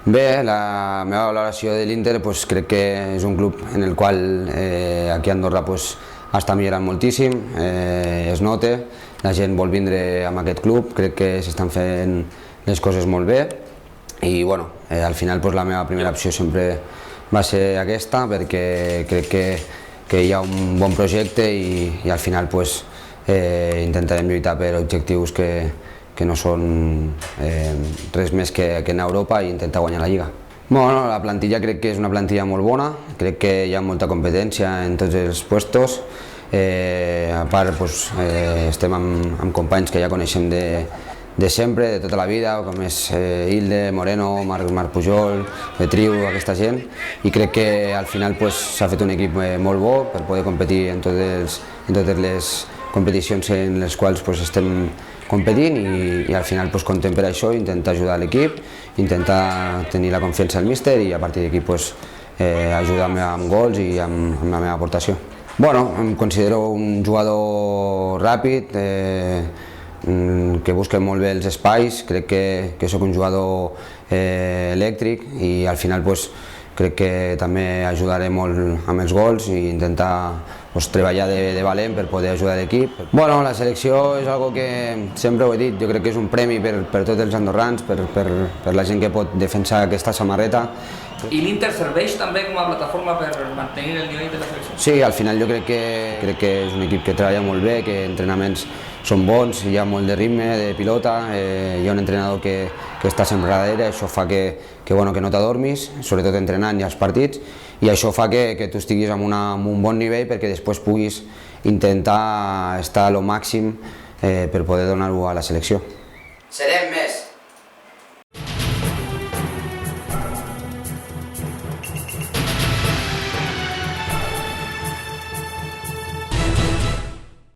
Bé, la meva valoració de l'Inter crec que és un club en el qual aquí a Andorra està millorant moltíssim, es nota, la gent vol vindre amb aquest club, crec que s'estan fent les coses molt bé i bueno, al final la meva primera opció sempre va ser aquesta perquè crec que hi ha un bon projecte i al final intentarem lluitar per objectius que no són res més que anar a Europa i intentar guanyar la Lliga. Bueno, la plantilla crec que és una plantilla molt bona, crec que hi ha molta competència en tots els puestos, a part estem amb companys que ja coneixem de sempre, de tota la vida, com és Hilde, Moreno, Marc Pujol, Betriu, aquesta gent, i crec que al final s'ha fet un equip molt bo per poder competir en totes les competicions en les quals estem competint i al final contem per això, intentar ajudar l'equip, intentar tenir la confiança del míster i a partir d'aquí ajudar-me amb gols i amb la meva aportació. Bueno, em considero un jugador ràpid, que busca molt bé els espais, crec que sóc un jugador elèctric i al final crec que també ajudaré molt amb els gols i intentar treballar de valent per poder ajudar l'equip. Bueno, la selecció és algo que sempre ho he dit, jo crec que és un premi per tots els andorrans, per la gent que pot defensar aquesta samarreta. I l'Inter serveix també com a plataforma per mantenir el nivell de la selecció? Sí, al final jo crec que és un equip que treballa molt bé, que entrenaments són bons, hi ha molt de ritme, de pilota, hi ha un entrenador que està sempre darrere, això fa que no t'adormis, sobretot entrenant i als partits, i això fa que tu estiguis amb un bon nivell perquè després puguis intentar estar al màxim per poder donar-ho a la selecció. Serem més.